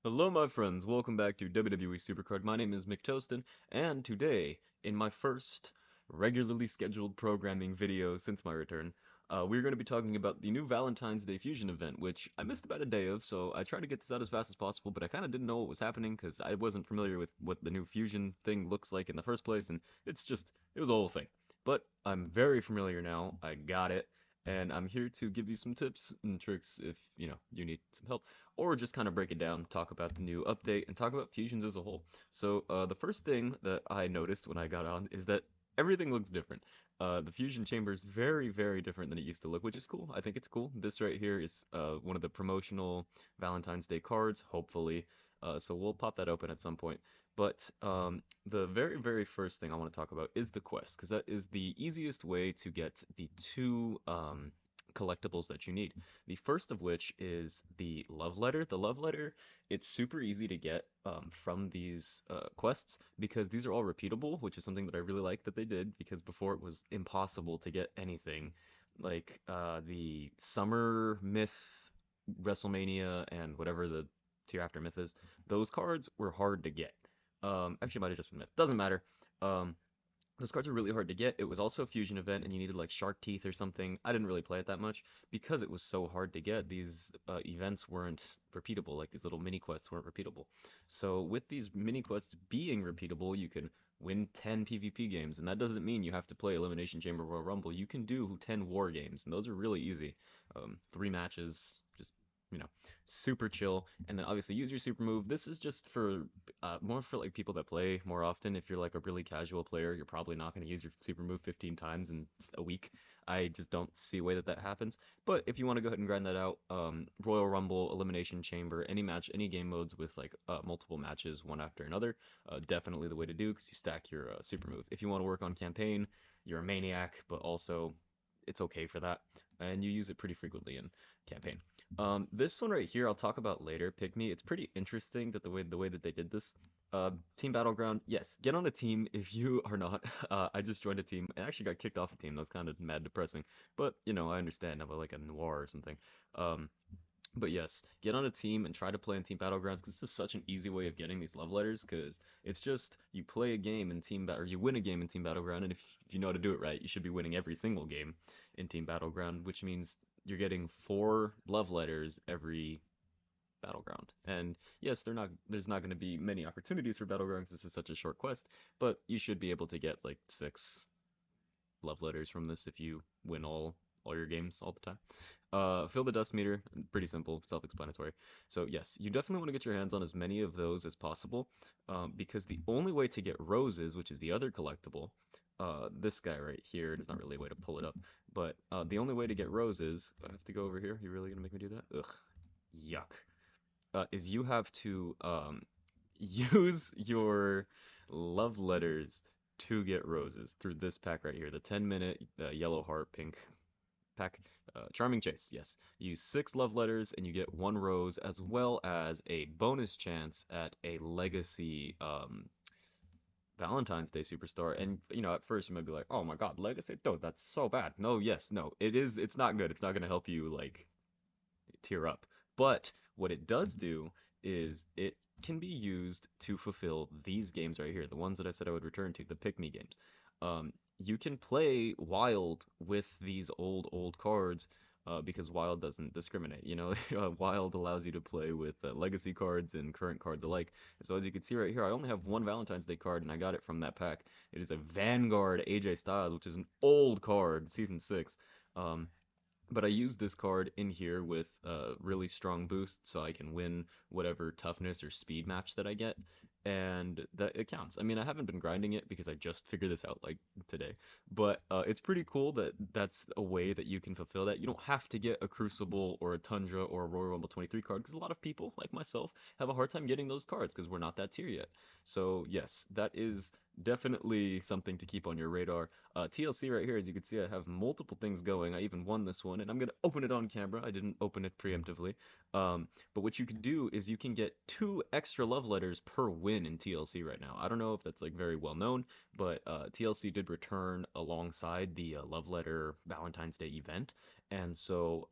Hello, my friends. Welcome back to WWE Supercard. My name is McToastin, and today, in my first regularly scheduled programming video since my return, we're going to be talking about the new Valentine's Day Fusion event, which I missed about a day of, so I tried to get this out as fast as possible, but I kind of didn't know what was happening because I wasn't familiar with what the new Fusion thing looks like in the first place, and it was a whole thing. But I'm very familiar now. I got it, and I'm here to give you some tips and tricks if, you need some help or just kind of break it down, talk about the new update, and talk about fusions as a whole. So the first thing that I noticed when I got on is that everything looks different. The fusion chamber is very, very different than it used to look, which is cool. I think it's cool. This right here is one of the promotional Valentine's Day cards, hopefully. So we'll pop that open at some point. But the very, very first thing I want to talk about is the quest, because that is the easiest way to get the two collectibles that you need. The first of which is the love letter. The love letter, it's super easy to get from these quests because these are all repeatable, which is something that I really like that they did because before it was impossible to get anything. Like the Summer Myth, WrestleMania, and whatever the tier after myth is, those cards were hard to get. Actually, it might have just been myth. Doesn't matter. Um, those cards are really hard to get. It was also a fusion event, and you needed like shark teeth or something. I didn't really play it that much because it was so hard to get. These events weren't repeatable, like these little mini quests weren't repeatable. So with these mini quests being repeatable, you can win 10 PvP games, and that doesn't mean you have to play Elimination Chamber Royal Rumble. You can do 10 war games, and those are really easy. 3 matches, just you know, super chill. And then obviously use your super move. This is just for more for like people that play more often. If you're like a really casual player, you're probably not going to use your super move 15 times in a week. I just don't see a way that that happens. But if you want to go ahead and grind that out, Royal Rumble, Elimination Chamber, any match, any game modes with like multiple matches one after another, definitely the way to do because you stack your super move. If you want to work on campaign, you're a maniac, but also it's okay for that, and you use it pretty frequently in campaign. This one right here, I'll talk about later. Pick me. It's pretty interesting that the way that they did this. Team Battleground, yes, get on a team if you are not. I just joined a team and actually got kicked off a team. That's kind of mad depressing, but I understand. I'm like a noir or something. Um, but yes, get on a team and try to play in Team Battlegrounds because this is such an easy way of getting these love letters because it's just you play a game in or you win a game in Team Battleground, and if you know how to do it right, you should be winning every single game in Team Battleground, which means you're getting 4 love letters every Battleground. And yes, there's not going to be many opportunities for Battlegrounds. This is such a short quest, but you should be able to get like 6 love letters from this if you win all your games all the time. Fill the dust meter, pretty simple, self-explanatory. So yes, you definitely want to get your hands on as many of those as possible, because the only way to get roses, which is the other collectible, this guy right here, there's not really a way to pull it up, but the only way to get roses, I have to go over here. You really gonna make me do that? Ugh, yuck. Is you have to use your love letters to get roses through this pack right here, the 10-minute yellow heart pink pack. Charming Chase, yes. Use 6 love letters and you get 1 rose, as well as a bonus chance at a legacy Valentine's Day superstar. And at first you might be like, oh my god, legacy? No, that's so bad. No, yes, no. It's not good. It's not gonna help you like tier up. But what it does do is it can be used to fulfill these games right here, the ones that I said I would return to, the pick me games. You can play Wild with these old cards because Wild doesn't discriminate. Wild allows you to play with legacy cards and current cards alike. So as you can see right here, I only have one Valentine's Day card, and I got it from that pack. It is a Vanguard AJ Styles, which is an old card, Season 6. Um, but I use this card in here with really strong boost so I can win whatever toughness or speed match that I get. And that it counts. I mean, I haven't been grinding it because I just figured this out like today. But it's pretty cool that that's a way that you can fulfill that. You don't have to get a Crucible or a Tundra or a Royal Rumble 23 card because a lot of people, like myself, have a hard time getting those cards because we're not that tier yet. So yes, that is definitely something to keep on your radar. TLC right here, as you can see, I have multiple things going. I even won this one, and I'm going to open it on camera. I didn't open it preemptively. But what you can do is you can get 2 extra love letters per win in TLC right now. I don't know if that's like very well known, but TLC did return alongside the love letter Valentine's Day event, And so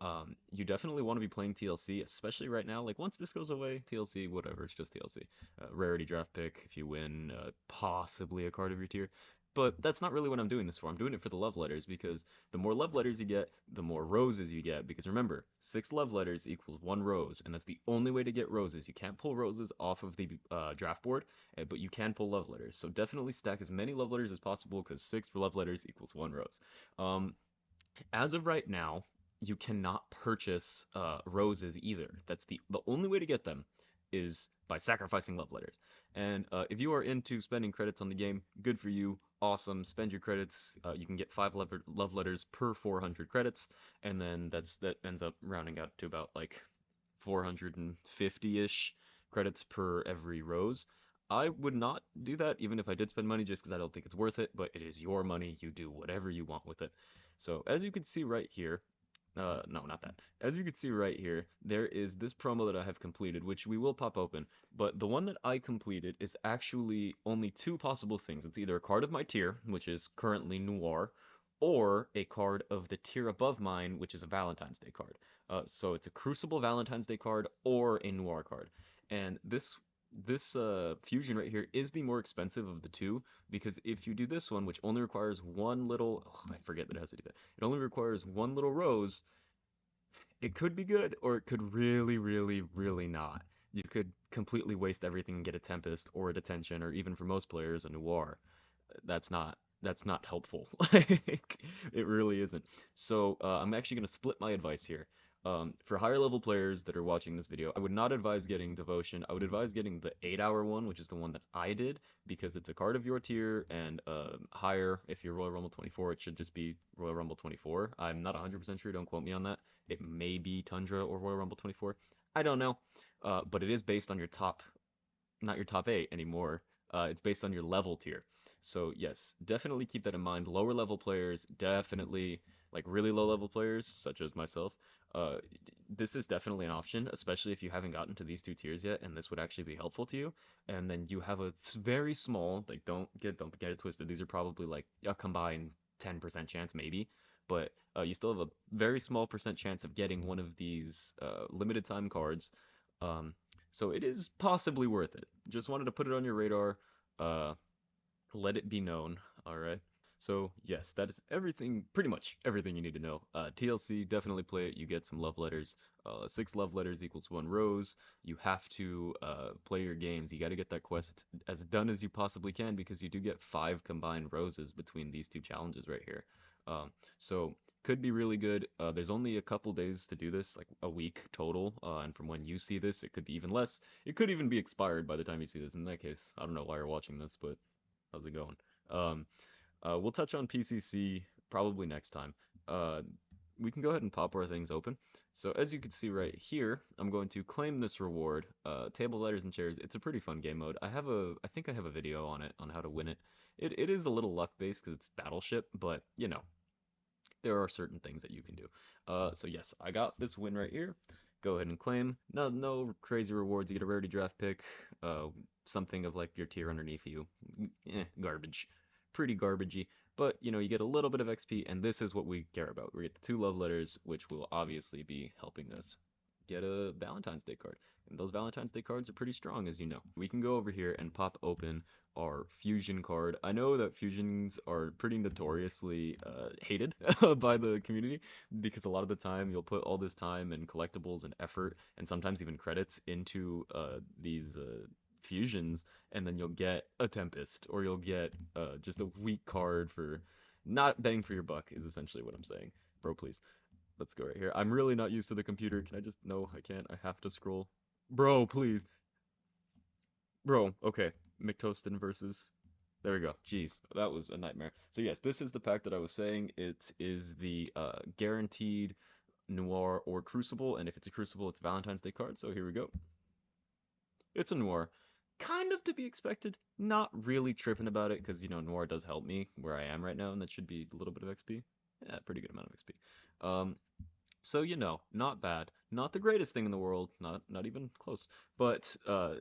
you definitely want to be playing TLC, especially right now. Like once this goes away, TLC, whatever, it's just TLC. Rarity draft pick if you win, possibly a card of your tier. But that's not really what I'm doing this for. I'm doing it for the love letters because the more love letters you get, the more roses you get. Because remember, 6 love letters equals 1 rose, and that's the only way to get roses. You can't pull roses off of the draft board, but you can pull love letters. So definitely stack as many love letters as possible because 6 love letters equals 1 rose. Um, as of right now, you cannot purchase roses either. That's the only way to get them is by sacrificing love letters. And if you are into spending credits on the game, good for you. Awesome. Spend your credits. You can get 5 love letters per 400 credits, and then that ends up rounding out to about like 450-ish credits per every rose. I would not do that even if I did spend money just because I don't think it's worth it, but it is your money. You do whatever you want with it. So as you can see right here, no, not that. As you can see right here, there is this promo that I have completed, which we will pop open, but the one that I completed is actually only 2 possible things. It's either a card of my tier, which is currently Noir, or a card of the tier above mine, which is a Valentine's Day card. So it's a Crucible Valentine's Day card or a Noir card. And this fusion right here is the more expensive of the two because if you do this one, which only requires one little, oh, I forget that it has to do that. It only requires one little rose. It could be good, or it could really, really, really not. You could completely waste everything and get a Tempest or a Detention, or even for most players, a Noir. That's not helpful. Like, it really isn't. So I'm actually going to split my advice here. For higher level players that are watching this video, I would not advise getting Devotion. I would advise getting the 8-hour one, which is the one that I did, because it's a card of your tier, and higher, if you're Royal Rumble 24, it should just be Royal Rumble 24. I'm not 100% sure, don't quote me on that. It may be Tundra or Royal Rumble 24. I don't know. But it is based on your top, not your top 8 anymore. It's based on your level tier. So yes, definitely keep that in mind. Lower level players, definitely, like really low level players, such as myself, uh, this is definitely an option, especially if you haven't gotten to these 2 tiers yet, and this would actually be helpful to you. And then you have a very small, like don't get it twisted. These are probably like a combined 10% chance maybe, but you still have a very small percent chance of getting one of these limited time cards. Um, so it is possibly worth it. Just wanted to put it on your radar. Uh, let it be known. All right. So yes, that is everything, pretty much everything you need to know. TLC, definitely play it. You get some love letters. 6 love letters equals 1 rose. You have to play your games. You got to get that quest as done as you possibly can because you do get 5 combined roses between these 2 challenges right here. So could be really good. There's only a couple days to do this, like a week total. And from when you see this, it could be even less. It could even be expired by the time you see this. In that case, I don't know why you're watching this, but how's it going? Um, we'll touch on PCC probably next time. Uh, we can go ahead and pop our things open. So as you can see right here, I'm going to claim this reward. Table, ladders, and chairs. It's a pretty fun game mode. I think I have a video on it on how to win it. It is a little luck based because it's Battleship, but you know, there are certain things that you can do. So yes, I got this win right here. Go ahead and claim. No crazy rewards. You get a rarity draft pick. Something of like your tier underneath you. Garbage. Pretty garbagey. But you know, you get a little bit of XP, and this is what we care about. We get the 2 love letters, which will obviously be helping us get a Valentine's Day card. And those Valentine's Day cards are pretty strong, as you know. We can go over here and pop open our fusion card. I know that fusions are pretty notoriously hated by the community because a lot of the time you'll put all this time and collectibles and effort and sometimes even credits into these fusions, and then you'll get a Tempest or you'll get just a weak card for not bang for your buck, is essentially what I'm saying. Bro, please. Let's go right here. I'm really not used to the computer. Can I just... No, I can't. I have to scroll. Bro, please. Bro, okay. McToastin versus... There we go. Jeez, that was a nightmare. So yes, this is the pack that I was saying. It is the guaranteed Noir or Crucible, and if it's a Crucible, it's Valentine's Day card. So here we go. It's a Noir. Kind of to be expected. Not really tripping about it, because, you know, Noir does help me where I am right now, and that should be a little bit of XP. Yeah, pretty good amount of XP. So you know, not bad, not the greatest thing in the world, not even close, but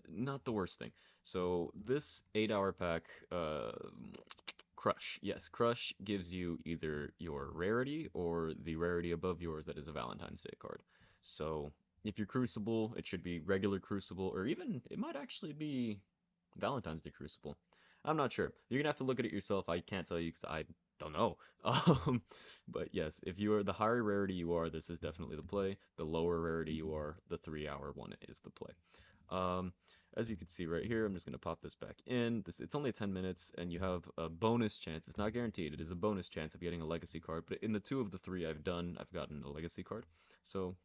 not the worst thing. So this 8-hour pack, Crush. Yes, Crush gives you either your rarity or the rarity above yours that is a Valentine's Day card. So if you're Crucible, it should be regular Crucible, or even it might actually be Valentine's Day Crucible. I'm not sure. You're gonna have to look at it yourself. I can't tell you because I don't know. But yes, if you are the higher rarity you are, this is definitely the play. The lower rarity you are, the 3 hour one is the play. Um, as you can see right here, I'm just gonna pop this back in. It's only 10 minutes, and you have a bonus chance. It's not guaranteed. It is a bonus chance of getting a legacy card. But in the two of the three I've done, I've gotten a legacy card. So,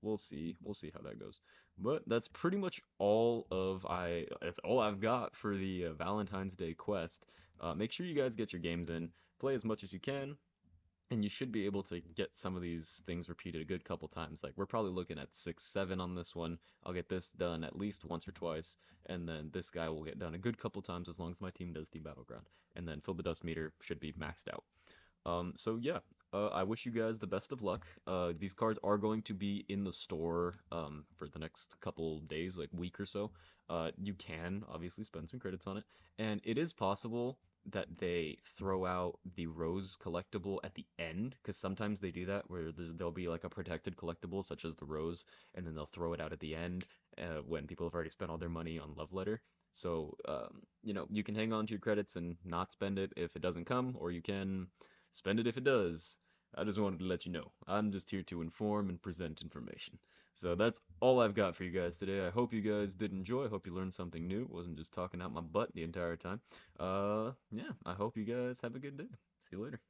we'll see. We'll see how that goes. But that's pretty much that's all I've got for the Valentine's Day quest. Make sure you guys get your games in. Play as much as you can. And you should be able to get some of these things repeated a good couple times. Like we're probably looking at 6, 7 on this one. I'll get this done at least once or twice, and then this guy will get done a good couple times as long as my team does the battleground. And then Fill the Dust meter should be maxed out. So yeah, I wish you guys the best of luck. These cards are going to be in the store for the next couple days, like week or so. You can obviously spend some credits on it, and it is possible that they throw out the rose collectible at the end, because sometimes they do that where there'll be like a protected collectible such as the rose, and then they'll throw it out at the end when people have already spent all their money on Love Letter. So, you can hang on to your credits and not spend it if it doesn't come, or you can spend it if it does. I just wanted to let you know. I'm just here to inform and present information. So that's all I've got for you guys today. I hope you guys did enjoy. I hope you learned something new. Wasn't just talking out my butt the entire time. Yeah, I hope you guys have a good day. See you later.